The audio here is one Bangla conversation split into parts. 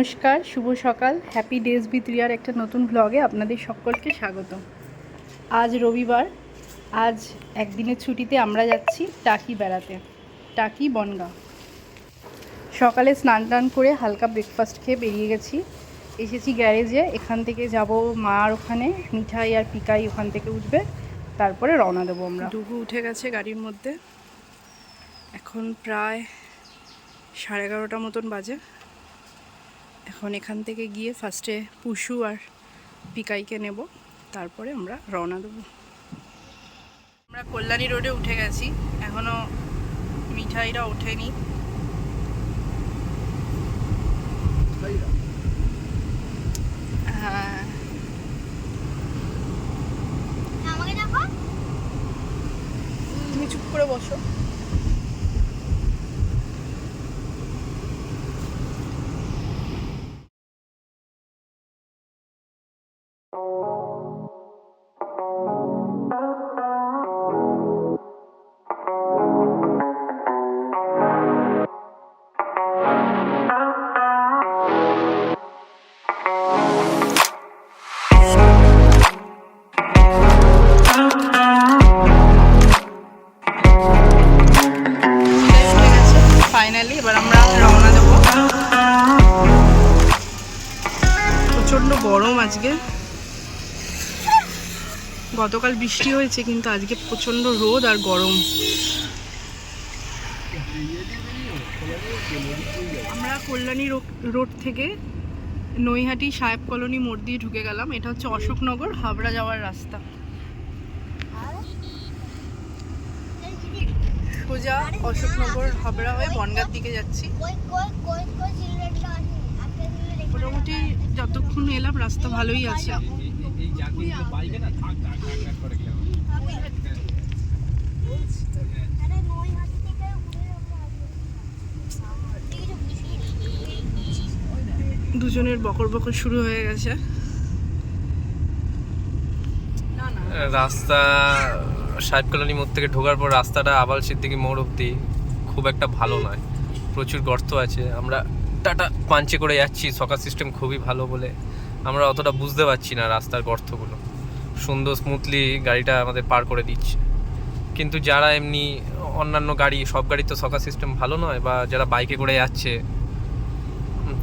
নমস্কার, শুভ সকাল। হ্যাপি ডেজ উইথ রিয়ার একটা নতুন ব্লগে আপনাদের সকলকে স্বাগত। আজ রবিবার, আজ একদিনের ছুটিতে আমরা যাচ্ছি টাকি বেড়াতে, টাকি বনগাঁ। সকালে স্নান টান করে হালকা ব্রেকফাস্ট খেয়ে বেরিয়ে গেছি, এসেছি গ্যারেজে। এখান থেকে যাব মার ওখানে, মিঠাই আর পিকাই ওখান থেকে উঠবে, তারপরে রওনা দেবো আমরা। ডুগু উঠে গেছে গাড়ির মধ্যে, এখন প্রায় 11:30 মতন বাজে। এখন এখান থেকে গিয়ে ফার্স্টে পুষু আর পিকাইকে নেব, তারপরে আমরা রওনা দেবো। আমরা কল্যাণী রোডে উঠে গেছি, এখনও মিঠাইরা ওঠেনি। হ্যাঁ, তুমি চুপ করে বসো। ফাইনালি এবার আমরা রওনা দেব। প্রচণ্ড গরম আজকে, গতকাল বৃষ্টি হয়েছে কিন্তু আজকে প্রচণ্ড রোদ আর গরম। আমরা কল্যাণী রোড থেকে নৈহাটি সাহেব কলোনি মোড় দিয়ে ঢুকে গেলাম। এটা হচ্ছে অশোকনগর হাবড়া যাওয়ার রাস্তা। সোজা অশোকনগর হাবড়া হয়ে বনগাঁর দিকে যাচ্ছি। মোটামুটি যতক্ষণ এলাম রাস্তা ভালোই আছে। দুজনের বকর বকর শুরু হয়ে গেছে। রাস্তা সাহেব কলোনি মোড় থেকে ঢোকার পর রাস্তাটা আবাল সিদ্দিকি মোড় অব্দি খুব একটা ভালো নয়, প্রচুর গর্ত আছে। আমরা টাটা পাঞ্চে করে যাচ্ছি, সকার সিস্টেম খুবই ভালো বলে আমরা অতটা বুঝতে পারছি না রাস্তার গর্তগুলো। সুন্দর স্মুথলি গাড়িটা আমাদের পার করে দিচ্ছে, কিন্তু যারা এমনি অন্যান্য গাড়ি, সব গাড়ি তো সকার সিস্টেম ভালো নয়, বা যারা বাইকে করে যাচ্ছে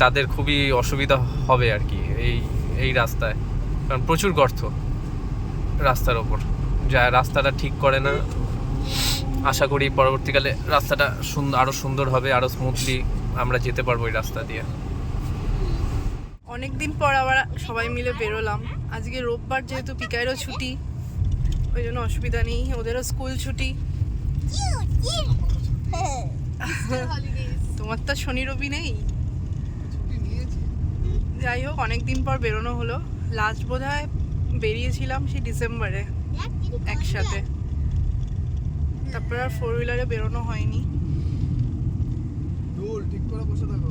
তাদের খুবই অসুবিধা হবে আর কি এই রাস্তায়, কারণ প্রচুর গর্ত রাস্তার ওপর। যা রাস্তাটা ঠিক করে না, আশা করি পরবর্তীকালে রাস্তাটা আরও সুন্দর হবে, আরও স্মুথলি আমরা যেতে পারবো এই রাস্তা দিয়ে। অনেক দিন পর আবার সবাই মিলে বেরোলাম। আজকে রোববার, যেহেতু পিকাইরও ছুটি, ওই জন্য অসুবিধা নেই, ওদেরও স্কুল ছুটি। তোমার তো শনি রবি নেই। যাই হোক, অনেক দিন পর বেরোনো হলো। লাস্ট বোধহয় বেরিয়েছিলাম সেই ডিসেম্বরে একসাথে, তারপর আর 4 হুইলারে বেরোনো হয়নি।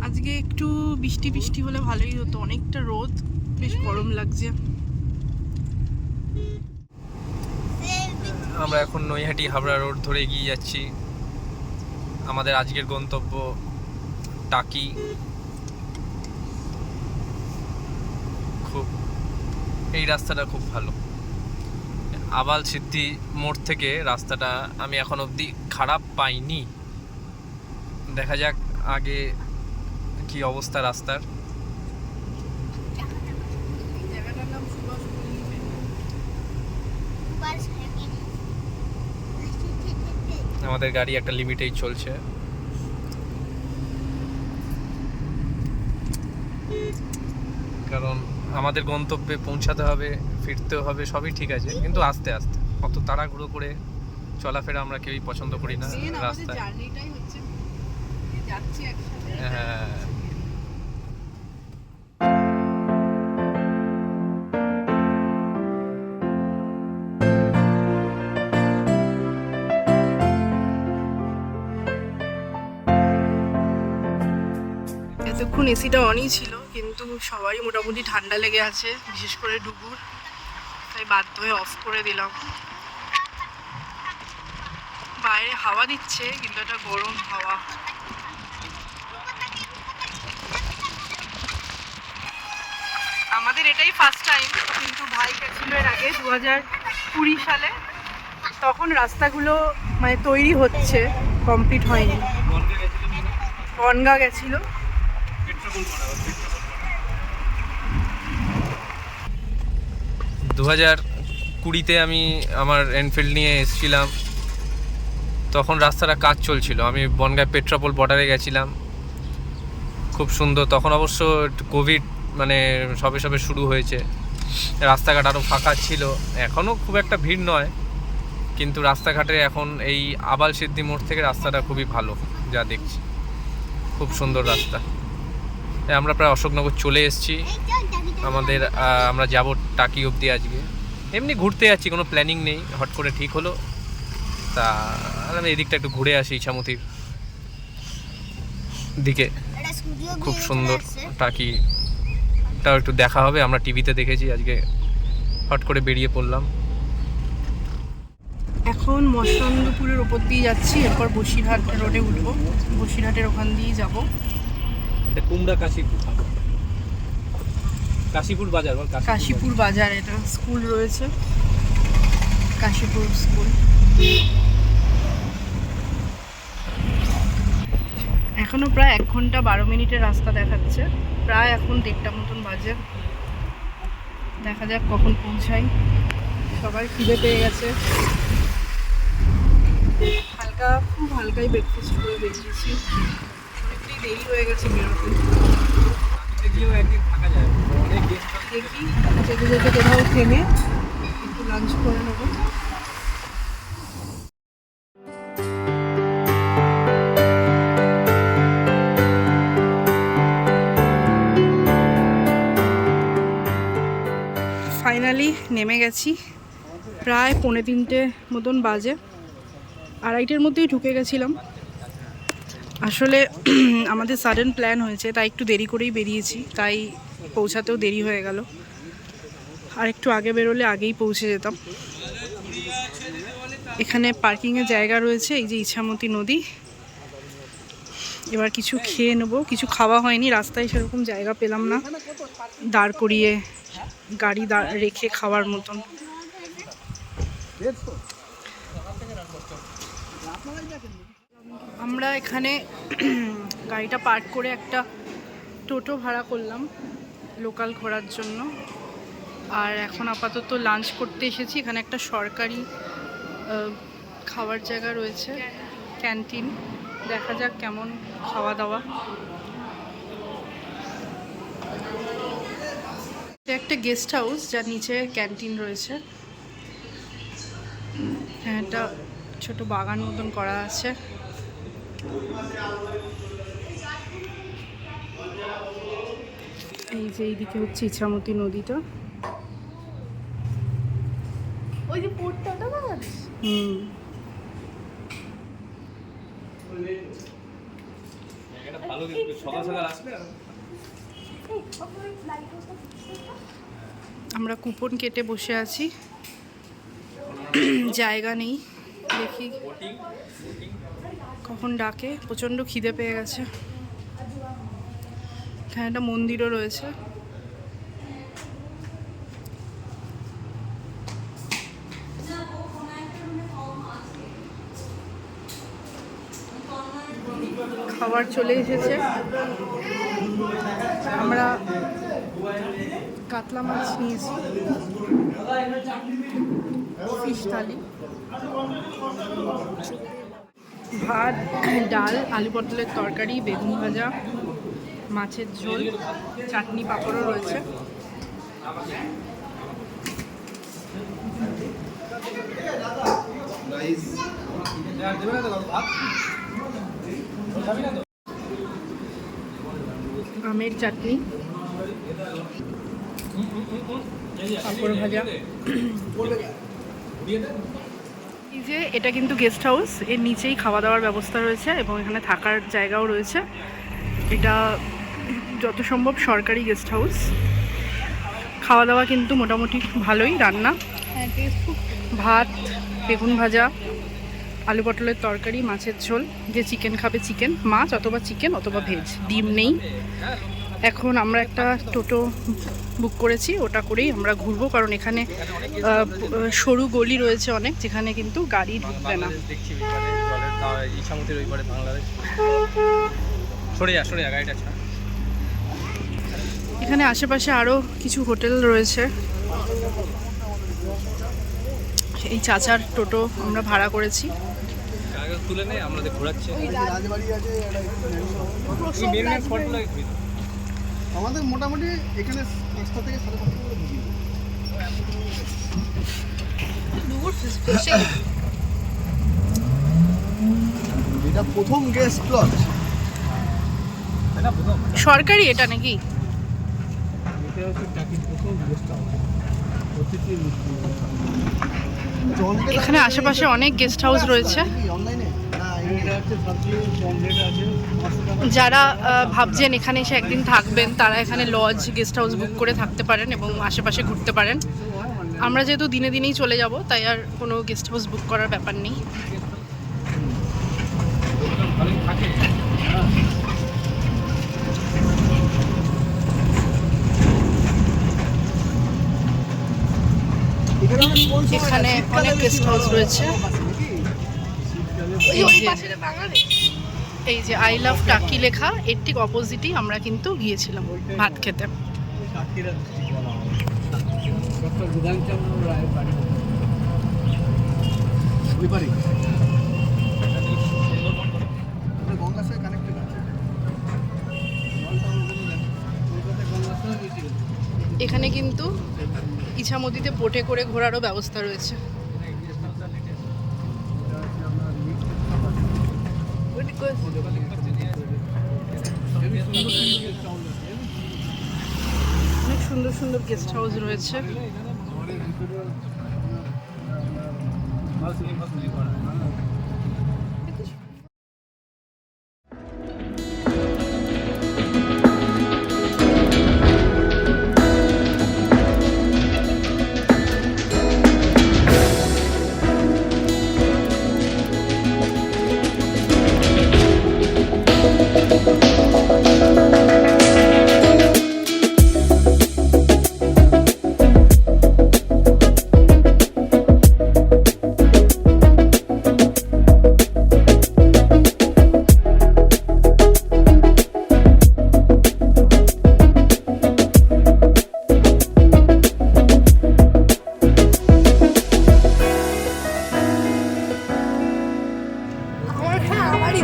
আজকে একটু বৃষ্টি বৃষ্টি হলে ভালোই হতো, অনেকটা রোদ, বেশ গরম লাগছে। আমরা এখন নৈহাটি হাবড়া রোড ধরে এগিয়ে যাচ্ছি। আমাদের আজকের গন্তব্য টাকি। এই রাস্তাটা খুব ভালো। আবাল সিদ্ধি মোড় থেকে রাস্তাটা আমি এখন অবধি খারাপ পাইনি। দেখা যাক আগে কি অবস্থা রাস্তার। আমাদের গাড়ি একটা লিমিটেই চলছে। কারণ আমাদের গন্তব্যে পৌঁছাতে হবে, ফিরতেও হবে, সবই ঠিক আছে, কিন্তু আস্তে আস্তে, অত তাড়াহুড়ো করে চলাফেরা আমরা কেউই পছন্দ করি না রাস্তায়। হ্যাঁ, এতক্ষণ এসিটা অনই ছিল, কিন্তু সবারই মোটামুটি ঠান্ডা লেগে আছে, বিশেষ করে ডুগুর, তাই বাধ্য হয়ে অফ করে দিলাম। বাইরে হাওয়া দিচ্ছে, কিন্তু এটা গরম হাওয়া। আমাদের এটাই ফার্স্ট টাইম, কিন্তু ভাই গেছিল এর আগে 2020 সালে। তখন রাস্তাগুলো মানে তৈরি হচ্ছে, কমপ্লিট হয়নি। বনগা গেছিল। 2020-তে আমি আমার এনফিল্ড নিয়ে এসেছিলাম, তখন রাস্তাটা কাজ চলছিল। আমি বনগাঁ পেট্রাপোল বর্ডারে গেছিলাম, খুব সুন্দর। তখন অবশ্য কোভিড মানে সবে সবে শুরু হয়েছে, রাস্তাঘাট আরও ফাঁকা ছিল। এখনও খুব একটা ভিড় নয়, কিন্তু রাস্তাঘাটে এখন এই আবাল সিদ্ধি মোড় থেকে রাস্তাটা খুবই ভালো, যা দেখছি খুব সুন্দর রাস্তা। আমরা প্রায় অশোকনগর চলে এসেছি। আমরা যাব টাকি অবধি আজকে। এমনি ঘুরতে যাচ্ছি, কোনো প্ল্যানিং নেই, হট করে ঠিক হলো। তা আমি এদিকটা একটু ঘুরে আসি, ইছামতির দিকে। খুব সুন্দর টাকিটাও একটু দেখা হবে। আমরা টিভিতে দেখেছি, আজকে হট করে বেরিয়ে পড়লাম। এখন মসলন্দপুরের ওপর দিয়ে যাচ্ছি, এরপর বসিরহাট রোডে উঠবো। বসিরহাটের ওখান দিয়েই যাব। এটা কুমড়া কাশীপুর বাজার। কাশীপুর বাজার, এটা স্কুল রয়েছে, কাশীপুর স্কুল। এখনো প্রায় 1 ঘন্টা 12 মিনিটের রাস্তা দেখাচ্ছে। প্রায় এখন 1:30 মতন বাজে। দেখা যাক কখন পৌঁছাই। সবাই খিদে পেয়ে গেছে। খুব হালকাই ব্রেকফাস্ট করে বেরিয়েছি। অনেকটাই দেরি হয়ে গেছে বেরোতে। দেখি যেতে যেতে কোথাও থেমে একটু লাঞ্চ করে নেবো। ফাইনালি নেমে গেছি। প্রায় 2:45 মতন বাজে। 2:30-এর মধ্যেই ঢুকে গেছিলাম। আসলে আমাদের সাডেন প্ল্যান হয়েছে, তাই একটু দেরি করেই বেরিয়েছি, তাই পৌঁছাতেও দেরি হয়ে গেল। আর একটু আগে বেরোলে আগেই পৌঁছে যেতাম। এখানে পার্কিংয়ের জায়গা রয়েছে, এই যে ইছামতি নদী। এবার কিছু খেয়ে নেবো। কিছু খাওয়া হয়নি, রাস্তায় সেরকম জায়গা পেলাম না দাঁড় করিয়ে গাড়ি রেখে খাওয়ার মতন। আমরা এখানে গাড়িটা পার্ক করে একটা টোটো ভাড়া করলাম লোকাল ঘোরার জন্য। আর এখন আপাতত লাঞ্চ করতে এসেছি। এখানে একটা সরকারি খাওয়ার জায়গা রয়েছে, ক্যান্টিন। দেখা যাক কেমন খাওয়া দাওয়া। এটা একটা গেস্ট হাউস, যার নিচে ক্যান্টিন রয়েছে। একটা ছোট বাগান মতন করা আছে। এই যে এইদিকে হচ্ছে ইছামতি নদীটা। ওই যে পোর্টটা আমরা কুপন কেটে বসে আছি, জায়গা নেই। দেখি কখন ডাকে। প্রচণ্ড খিদে পেয়ে গেছে। এখানে একটা মন্দিরও রয়েছে। খাবার চলে এসেছে। আমরা কাতলা মাছ নিয়েছি, ফিশ থালি, ভাত, ডাল, আলু পটলের তরকারি, বেগুন ভাজা, মাছের ঝোল, চাটনি, পাঁপড়ও রয়েছে। আমের চাটনি, পাঁপড় ভাজা। এই যে এটা কিন্তু গেস্ট হাউস, এর নিচেই খাওয়া দাওয়ার ব্যবস্থা রয়েছে এবং এখানে থাকার জায়গাও রয়েছে। এটা যত সম্ভব সরকারি গেস্ট হাউস। খাওয়া দাওয়া কিন্তু মোটামুটি ভালোই রান্না। ভাত, বেগুন ভাজা, আলু পটলের তরকারি, মাছের ঝোল, যে চিকেন খাবে চিকেন, মাছ অথবা চিকেন অথবা ভেজ, ডিম নেই। এখন আমরা একটা টোটো বুক করেছি, ওটা করেই আমরা ঘুরবো, কারণ এখানে সরু গলি রয়েছে অনেক, যেখানে কিন্তু গাড়ি ঢুকবে না। দেখছি ইছামতির ওই পারে বাংলাদেশ। সরে যা গাড়িটা ছাড়। এখানে আশেপাশে আরও কিছু হোটেল রয়েছে। এই চাচার টোটো আমরা ভাড়া করেছি। তুলে নেই, আমাদের ঘোরাচ্ছে। আমাদের মোটামুটি এখানে 5টা থেকে 5:30 এটা প্রথম গেস্ট লজ। সরকারি এটা নাকি? এটা হচ্ছে টাকির প্রথম গেস্ট হাউস। এখানে আশেপাশে অনেক গেস্ট হাউস রয়েছে। অনলাইনে না, এটা হচ্ছে সবচেয়ে কম রেট আছে 500 টাকা। যারা ভাবছেন এখানে এসে একদিন থাকবেন, তারা এখানে লজ গেস্ট হাউস বুক করে থাকতে পারেন এবং আশেপাশে ঘুরতে পারেন। আমরা যেহেতু দিনে দিনেই চলে যাব, তাই আর কোনো গেস্ট হাউস বুক করার ব্যাপার নেই। এখানে অনেক গেস্ট হাউস রয়েছে। এই যে আই লাভ টাকি লেখা, এর ঠিক অপোজিটই আমরা কিন্তু গিয়েছিলাম ভাত খেতে। এখানে কিন্তু ইছামতিতে বোটে করে ঘোরারও ব্যবস্থা রয়েছে। অনেক সুন্দর সুন্দর গেস্ট হাউস রয়েছে।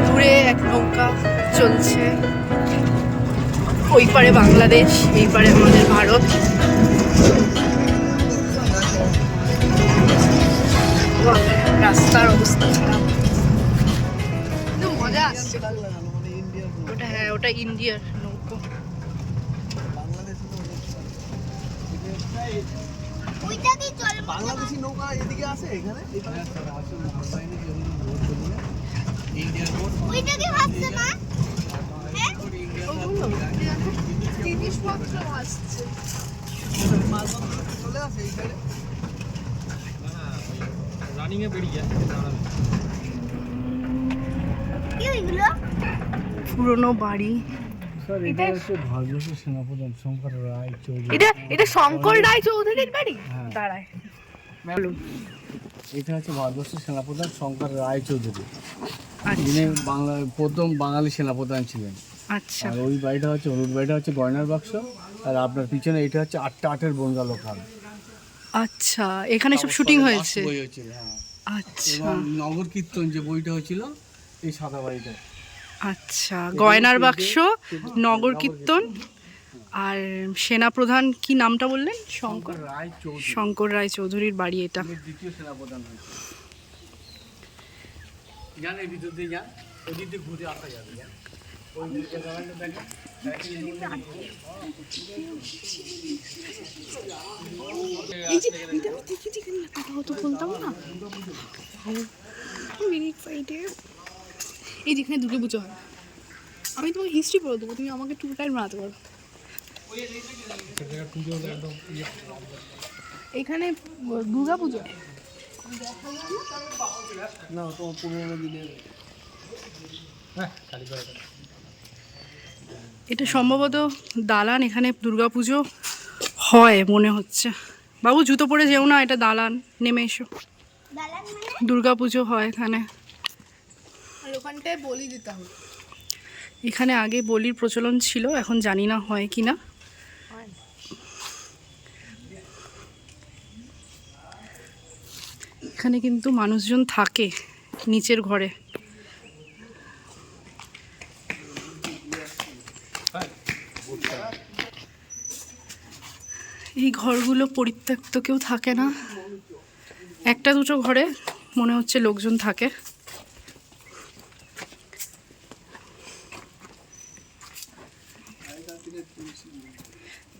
দূরে এক নৌকা চলছে, ওই পারে বাংলাদেশ, এই পারে আমাদের ভারত। রাস্তার অবস্থা খারাপ, কিন্তু মজা আসছে। ওটা হ্যাঁ, ওটা ইন্ডিয়ার নৌকো। বাংলাদেশি নৌকা এদিকে আছে, এখানে জিনিসপত্র আসছে, চলে আসে এই সাইডে। রানিং এ বেরিয়ে যায়। পুরনো বাড়ি। এটা হচ্ছে ভারতবর্ষের সেনাপ্রধান শঙ্কর রায় চৌধুরী। এটা শঙ্কর রায় চৌধুরীর বাড়ি? দাঁড়ায়, এটা হচ্ছে ভারতবর্ষের সেনাপ্রধান শঙ্কর রায় চৌধুরী। আচ্ছা যিনি প্রথম বাঙালি সেনাপ্রধান ছিলেন। আচ্ছা। আর ওই বাড়িটা হচ্ছে হলুদ বাড়িটা হচ্ছে গয়নার বাক্স, আর আপনার পিছনে এটা হচ্ছে 8টা 8-এর বনগা লোকাল। আচ্ছা, এখানে সব শুটিং হয়েছে। বই হয়েছিল, হ্যাঁ। আচ্ছা এবং নগর কীর্তন যে বইটা হয়েছিল এই সাদা বাড়িটা। আচ্ছা, গয়নার বাক্স, নগর কীর্তন, আর সেনাপ্রধান কি নামটা বললেন? শঙ্কর রায় চৌধুরী, শঙ্কর রায় চৌধুরীর বাড়ি এটা। দ্বিতীয় সেনাপ্রধান হয়েছে। যান এই ভিতর দিয়ে যান, ওই দিক দিয়ে ঘুরে আসা যাবে। ওই দিকে যাবেন দেখেন। এই যে এটা আমি দেখেছি, কেন কথাও তো বলতাম না। Very excited. এই যেখানে দুর্গা পুজো হয়, আমি তোমাকে হিস্ট্রি পড়ে দেবো, তুমি আমাকে 2 টাইম বানাতে পারো। এখানে দুর্গা পুজো না, তোমার পুরোনো দিনের। হ্যাঁ, এটা সম্ভবত দালান, এখানে দুর্গাপুজো হয় মনে হচ্ছে। বাবু জুতো পরে যেও না, এটা দালান, নেমে এসো। দুর্গাপুজো হয় এখানে। আর ওখানটায় বলি দিতে হবে। এখানে আগে বলির প্রচলন ছিল, এখন জানি না হয় কি না। এখানে কিন্তু মানুষজন থাকে নিচের ঘরে। এই ঘরগুলো পরিত্যক্ত, কেউ থাকে না। একটা দুটো ঘরে মনে হচ্ছে লোকজন থাকে।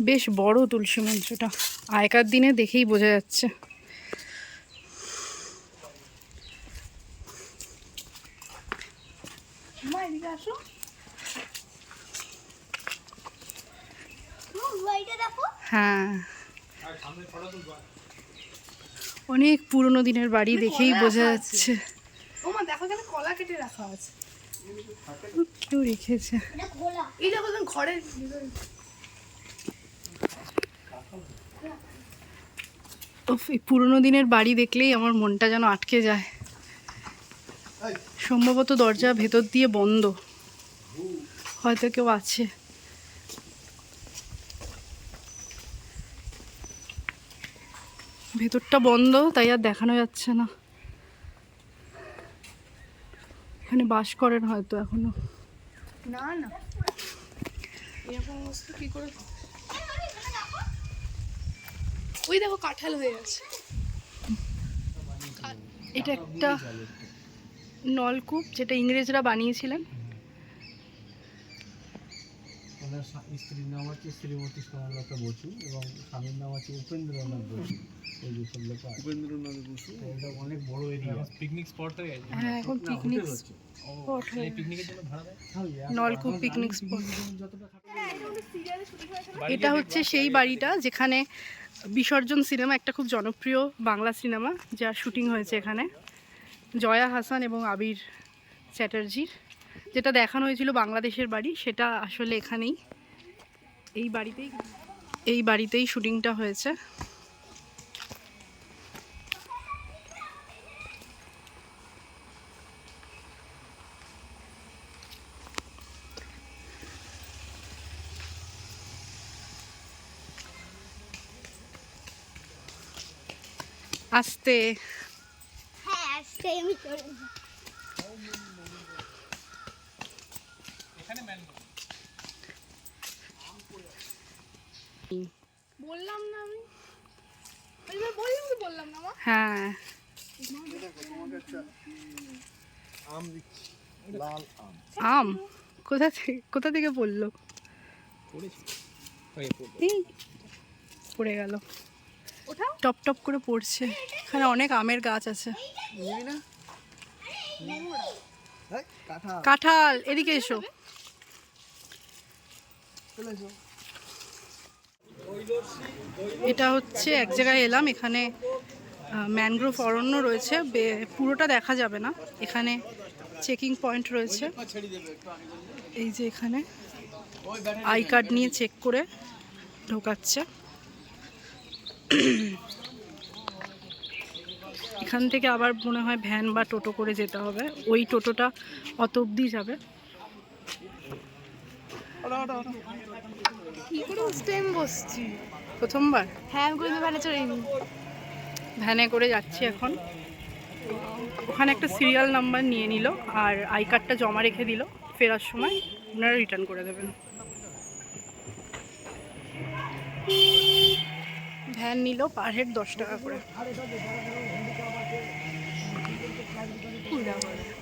বেশ বড় তুলসী মঞ্চটা, আগেকার দিনে দেখেই বোঝা যাচ্ছে। মা এদিকে আসো। হ্যাঁ, অনেক পুরনো দিনের বাড়ি, দেখেই বোঝা যাচ্ছে। ও মা দেখো এখানে কলা কেটে রাখা আছে। কেউ রেখেছে। এই দেখো তুমি ঘরের উফ, এই পুরনো দিনের বাড়ি দেখলেই আমার মনটা যেন আটকে যায়। সম্ভবত দরজা ভেতর দিয়ে বন্ধ, হয়তো কেউ আছে। ভেতরটা বন্ধ, তাই আর দেখানো যাচ্ছে না। এখানে বাস করেন হয়তো এখনো। না না এরকম অবস্থা কি করে। ওই দেখো কাঁঠাল হয়ে আছে। এটা একটা নলকূপ, যেটা ইংরেজরা বানিয়েছিলেন। ওনার স্ত্রীর নাম হচ্ছে শ্রীমতী সোনালতা বসু এবং স্বামীর নাম হচ্ছে উপেন্দ্রনাথ বসু। এই যেসব লোক উপেন্দ্রনাথ বসু, এটা অনেক বড় এরিয়া, পিকনিক স্পট হয়ে গেছে। হ্যাঁ, এখন পিকনিক স্পট হয়ে পিকনিকের জন্য ভাড়া দেয়। নলকূপ পিকনিক স্পট। যতটা থাকে। এটা হচ্ছে সেই বাড়িটা যেখানে বিসর্জন সিনেমা, একটা খুব জনপ্রিয় বাংলা সিনেমা, যার শুটিং হয়েছে এখানে, জয়া হাসান এবং আবির চ্যাটার্জির। যেটা দেখানো হয়েছিল বাংলাদেশের বাড়ি, সেটা আসলে এখানেই, এই বাড়িতেই শুটিংটা হয়েছে। আস্তে হ্যাঁ আজকে আমি করে বললাম না আমি, এবার বললাম তো, বললাম না মা। হ্যাঁ, আম কোথা থেকে পড়লো? এই, পড়ে গেল। ওঠাও। টপ টপ করে পড়ছে। এখানে অনেক আমের গাছ আছে। কাঁঠাল, এদিকে এসো। এটা হচ্ছে এক জায়গায় এলাম, এখানে ম্যানগ্রোভ অরণ্য রয়েছে, পুরোটা দেখা যাবে না। এখানে চেকিং পয়েন্ট রয়েছে, এই যে এখানে আই কার্ড নিয়ে চেক করে ঢোকাচ্ছে। এখান থেকে আবার মনে হয় ভ্যান বা টোটো করে যেতে হবে, ওই টোটোটা অত অবধি যাবে। কি করে বুঝতে আমি বসছি। প্রথমবার হ্যাঁ আমি কোনো ভ্যানে চড়িনি। ভ্যানে করে যাচ্ছি এখন। ওখানে একটা সিরিয়াল নাম্বার নিয়ে নিল আর আই কার্ডটা জমা রেখে দিল, ফেরার সময় ওনারা রিটার্ন করে দেবেন। ভ্যান নিল পার হেড 10 টাকা করে।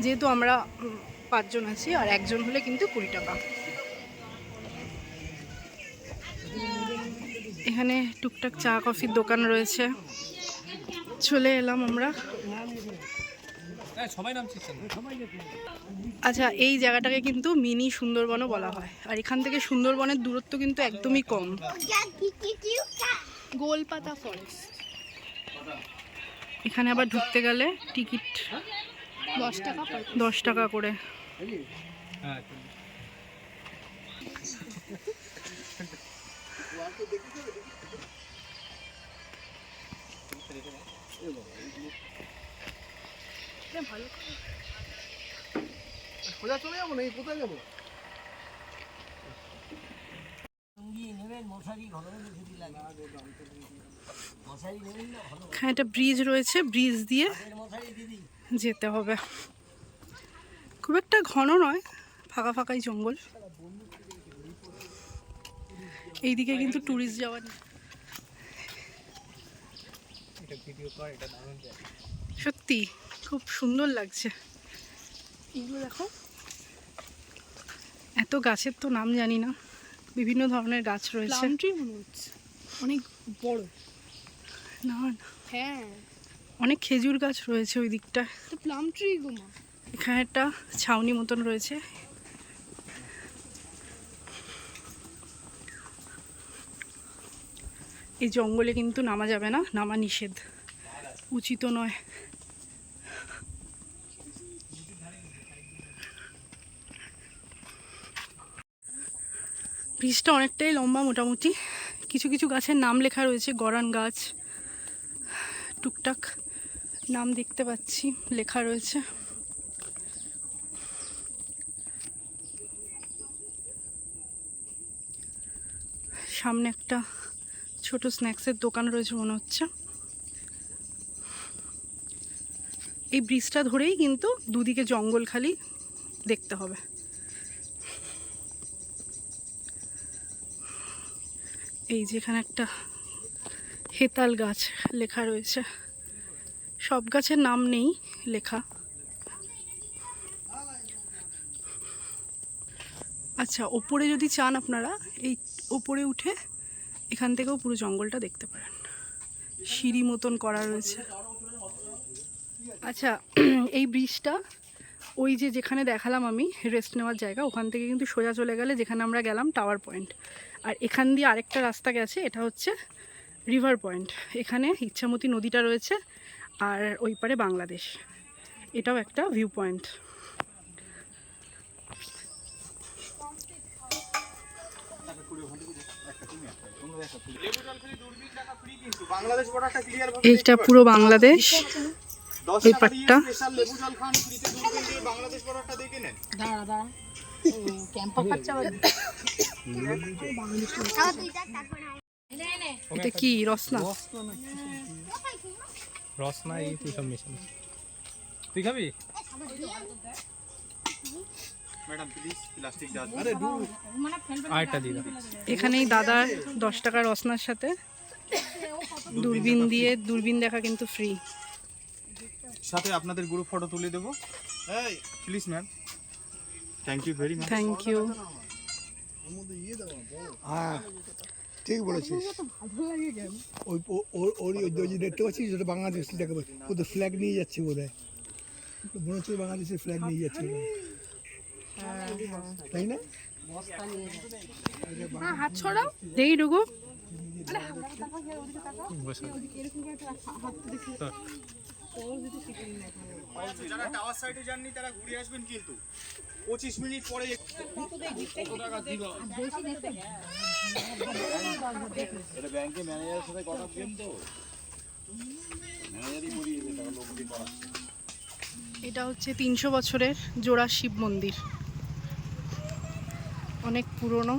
যেহেতু আমরা 5 জন আছি, আর একজন হলে কিন্তু 20 টাকা। এখানে টুকটাক চা কফির দোকান রয়েছে, চলে এলাম আমরা। সবাই নামছে। আচ্ছা, এই জায়গাটাকে কিন্তু মিনি সুন্দরবনও বলা হয়, আর এখান থেকে সুন্দরবনের দূরত্ব কিন্তু একদমই কম। গোলপাতা ফরেস্ট। এখানে আবার ঢুকতে গেলে টিকিট 10 টাকা। 10 টাকা করে। সোজা চলে যাবো না, এই কোথায় যাবো? এখানে একটা ব্রিজ রয়েছে, ব্রিজ দিয়ে যেতে হবে। খুব একটা ঘন নয়, ফাঁকা ফাঁকাই জঙ্গল। এইদিকে কিন্তু ট্যুরিস্ট যাওয়ার সত্যি খুব সুন্দর লাগছে। এগুলো দেখো, এত গাছের তো নাম জানি না, বিভিন্ন ধরনের গাছ রয়েছে। প্লাম ট্রি মনে হচ্ছে অনেক বড়। না না, হ্যাঁ অনেক খেজুর গাছ রয়েছে ওই দিকটা। তো প্লাম ট্রি গুলো। এখানে একটা ছাউনি মতন রয়েছে। এই জঙ্গলে কিন্তু নামা যাবে না, নামা নিষেধ, উচিত নয়। ব্রিজটা অনেকটাই লম্বা মোটামুটি। কিছু কিছু গাছের নাম লেখা রয়েছে, গরান গাছ, টুকটাক নাম দেখতে পাচ্ছি লেখা রয়েছে। সামনে একটা ছোট স্ন্যাক্সের দোকান রয়েছে মনে হচ্ছে। এই ব্রিজটা ধরেই কিন্তু দুদিকে জঙ্গল খালি দেখতে হবে। এই যেখানে একটা হেতাল গাছ লেখা রয়েছে, সব গাছের নাম নেই লেখা। আচ্ছা, ওপরে যদি চান আপনারা, এই ওপরে উঠে এখান থেকেও পুরো জঙ্গলটা দেখতে পারেন, সিঁড়ি মতন করা রয়েছে। আচ্ছা, এই ব্রিজটা ওই যে যেখানে দেখালাম আমি রেস্ট নেওয়ার জায়গা, ওখান থেকে কিন্তু সোজা চলে গেলে যেখানে আমরা গেলাম টাওয়ার পয়েন্ট। আর এখান দিয়ে আরেকটা রাস্তা গেছে, এটা হচ্ছে রিভার পয়েন্ট। এখানে ইচ্ছামতি নদীটা রয়েছে, আর ওই পারে বাংলাদেশ। এটাও একটা ভিউ পয়েন্ট। এইটা পুরো বাংলাদেশ, এই পাটটা। এটা কি রসনা? রসনা এই তুই সব মেশানো। তুই খাবি? ম্যাডাম প্লিজ প্লাস্টিক দাও। আরেকটা দিয়ে দাও। এখানেই দাদার 10 টাকা রসনার সাথে দূরবীন দিয়ে, দূরবীন দেখা কিন্তু ফ্রি। সাথে আপনাদের গ্রুপ ফটো তুলে দেবো। এই please ma'am, thank you very much. Thank you. হ্যাঁ ঠিক বলেছিস। ওই ওই যে দেখতে পাচ্ছিস ওটা বাংলাদেশ, দেখতে পাচ্ছি ওদের ফ্ল্যাগ নিয়ে যাচ্ছে বোধ হয়, মনে হচ্ছে বাংলাদেশের ফ্ল্যাগ নিয়ে যাচ্ছে, তাই না? হাত ছড়াও। দেখি ঢুকু। যারা টাওয়ার সাইডে যাননি তারা ঘুরে আসবেন, কিন্তু 25 মিনিট পরে। এটা ব্যাংকে ম্যানেজারের সাথে কথা বলেন তো, ম্যানেজারই করিয়ে দেয়, টাকা লোক দিয়ে করাচ্ছে। এটা হচ্ছে 300 বছরের জোড়া শিব মন্দির, অনেক পুরনো।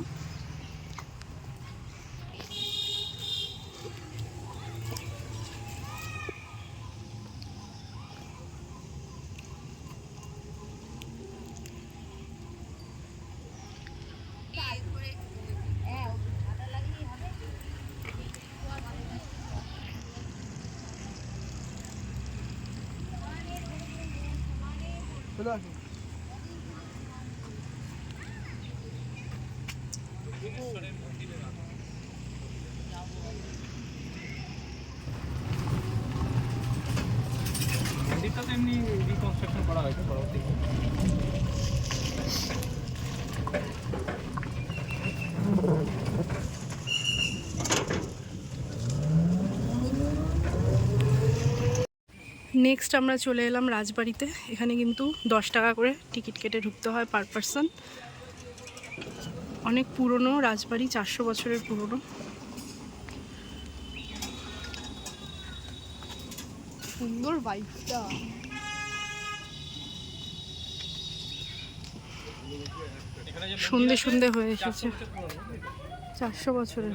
মন্দিরটা তো এমনি রিকনস্ট্রাকশন করা হয়েছে পরবর্তীতে। নেক্সট আমরা চলে এলাম রাজবাড়িতে। এখানে কিন্তু 10 টাকা করে টিকিট কেটে ঢুকতে হয় পার পারসন। অনেক পুরনো রাজবাড়ি, 400 বছরের পুরনো। সুন্দর বাইকটা। সন্ধে সন্ধে হয়ে এসেছে। 400 বছরের।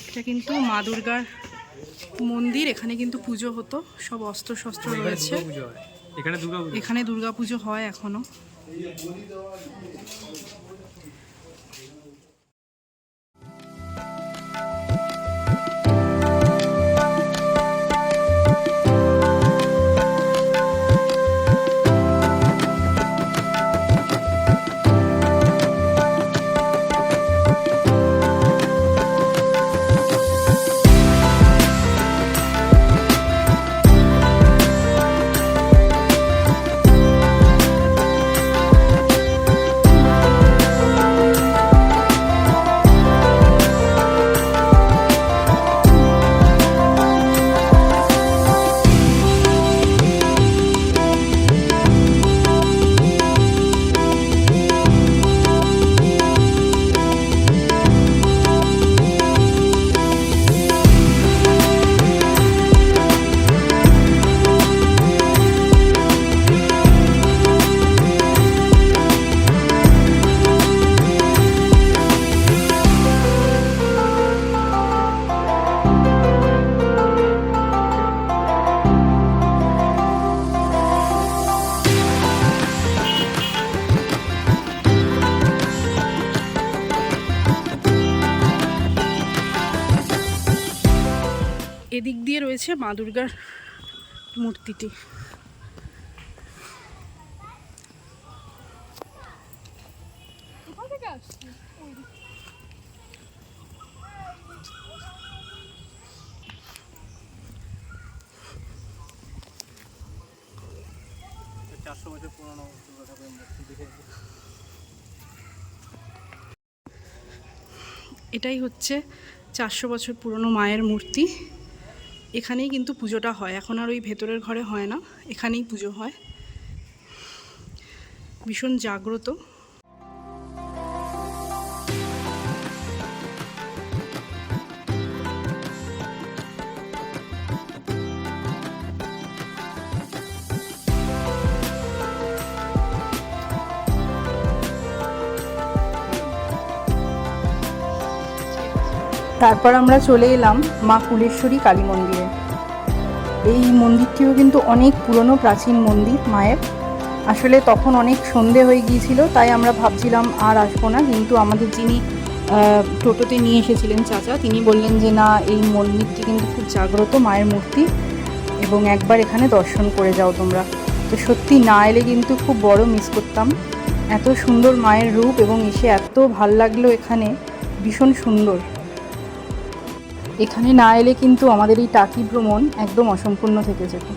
এটা কিন্তু মা দুর্গার মন্দির। এখানে কিন্তু পুজো হতো, সব অস্ত্র শস্ত্র রয়েছে। এখানে দুর্গা পুজো হয় এখনো। এদিক দিয়ে রয়েছে মা দুর্গার মূর্তিটি। কোথা থেকে আসছি? এটাই হচ্ছে 400 বছর পুরনো মায়ের মূর্তি। এখানেই কিন্তু পুজোটা হয়, এখন আর ওই ভেতরের ঘরে হয় না, এখানেই পুজো হয়। ভীষণ জাগ্রত। তারপর আমরা চলে এলাম মা কুলেশ্বরী কালী মন্দিরে। এই মন্দিরটিও কিন্তু অনেক পুরনো প্রাচীন মন্দির মায়ের। আসলে তখন অনেক সন্ধে হয়ে গিয়েছিল, তাই আমরা ভাবছিলাম আর আসবো না, কিন্তু আমাদের যিনি টোটোতে নিয়ে এসেছিলেন চাচা, তিনি বললেন যে না, এই মন্দিরটি কিন্তু খুব জাগ্রত মায়ের মূর্তি এবং একবার এখানে দর্শন করে যাও তোমরা। তো সত্যি না এলে কিন্তু খুব বড় মিস করতাম। এত সুন্দর মায়ের রূপ এবং এসে এত ভাল লাগলো, এখানে ভীষণ সুন্দর। এখানে না এলে কিন্তু আমাদের এই টাকি ভ্রমণ একদম অসম্পূর্ণ থেকে যেত।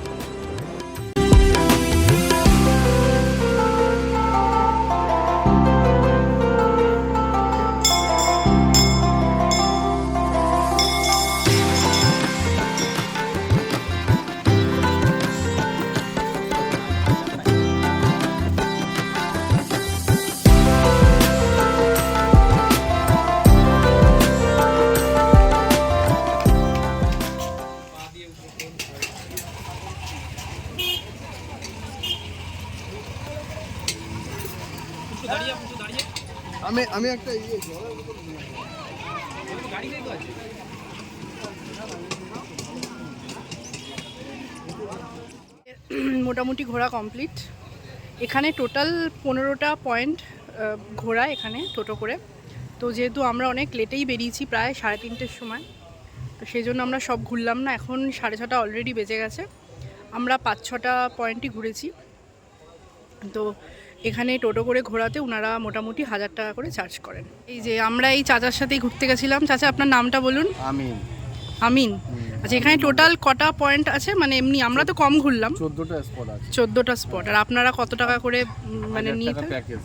আমি একটা মোটামুটি ঘোরা কমপ্লিট। এখানে টোটাল 15টা পয়েন্ট ঘোরা এখানে টোটো করে। তো যেহেতু আমরা অনেক লেটেই বেরিয়েছি, প্রায় 3:30-র সময়, তো সেই জন্য আমরা সব ঘুরলাম না। এখন 6:30 অলরেডি বেজে গেছে। আমরা 5-6টা পয়েন্টই ঘুরেছি। তো এখানে টোটো করে ঘোরাতে ওনারা মোটামুটি 1000 টাকা করে চার্জ করেন। এই যে আমরা এই চাচার সাথেই ঘুরতে গেছিলাম। চাচা, আপনার নামটা বলুন। আমিন। আমিন। আচ্ছা, এখানে টোটাল কটা পয়েন্ট আছে? মানে এমনি আমরা তো কম ঘুরলাম। 14টা স্পট আছে। 14টা স্পট। আর আপনারা কত টাকা করে মানে নিয়ে? প্যাকেজ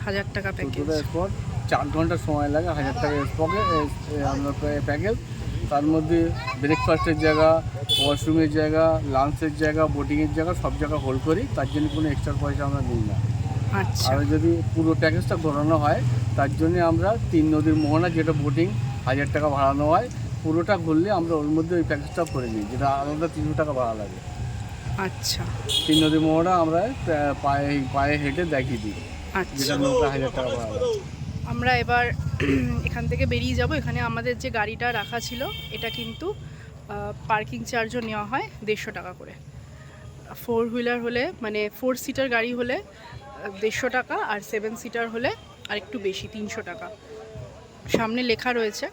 1000 টাকা প্যাকেজ। 14টা স্পট, 4 ঘন্টা সময় লাগে। 1000 টাকা স্পটে আমরা প্যাকেজ। তার মধ্যে ব্রেকফাস্টের জায়গা, ওয়াশরুমের জায়গা, লাঞ্চের জায়গা, বোটিংয়ের জায়গা, সব জায়গা হোল্ড করি। তার জন্য কোনো এক্সট্রা পয়সা আমরা নিই না। আচ্ছা আর যদি পুরো প্যাকেজটা ঘোরানো হয় তার জন্য আমরা 3 নদীর মোহনা, যেটা বোটিং 1000 টাকা ভাড়া নেওয়া হয়, পুরোটা ঘুরলে আমরা ওর মধ্যে ওই প্যাকেজটা করে নিই, যেটা আলাদা 300 টাকা ভাড়া লাগে। আচ্ছা 3 নদীর মোহনা আমরা পায়ে হেঁটে দেখিয়ে দিই, আচ্ছা যেটা নৌকা 1000 টাকা ভাড়া লাগে। আমরা এবার এখান থেকে বেরিয়ে যাব। এখানে আমাদের যে গাড়িটা রাখা ছিল এটা কিন্তু পার্কিং চার্জও নেওয়া হয় 150 টাকা করে। 4 হুইলার হলে মানে 4 সিটার গাড়ি হলে 150 টাকা, আর 7 সিটার হলে আর একটু বেশি 300 টাকা। সামনে লেখা রয়েছে।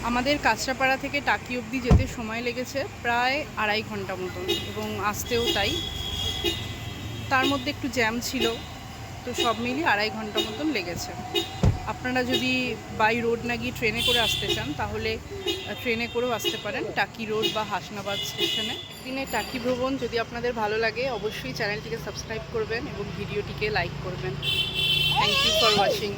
আমাদের কাঁচরাপাড়া থেকে টাকি অবধি যেতে সময় লেগেছে প্রায় 2.5 ঘন্টা মতন, এবং আসতেও তাই। তার মধ্যে একটু জ্যাম ছিল, তো সব মিলিয়ে 2.5 ঘন্টা মতন লেগেছে। আপনারা যদি বাই রোড না গিয়ে ট্রেনে করে আসতে চান তাহলে ট্রেনে করেও আসতে পারেন টাকি রোড বা হাসনাবাদ স্টেশনে। একদিনে টাকি ভ্রমণ যদি আপনাদের ভালো লাগে অবশ্যই চ্যানেলটিকে সাবস্ক্রাইব করবেন এবং ভিডিওটিকে লাইক করবেন। Thank you for watching.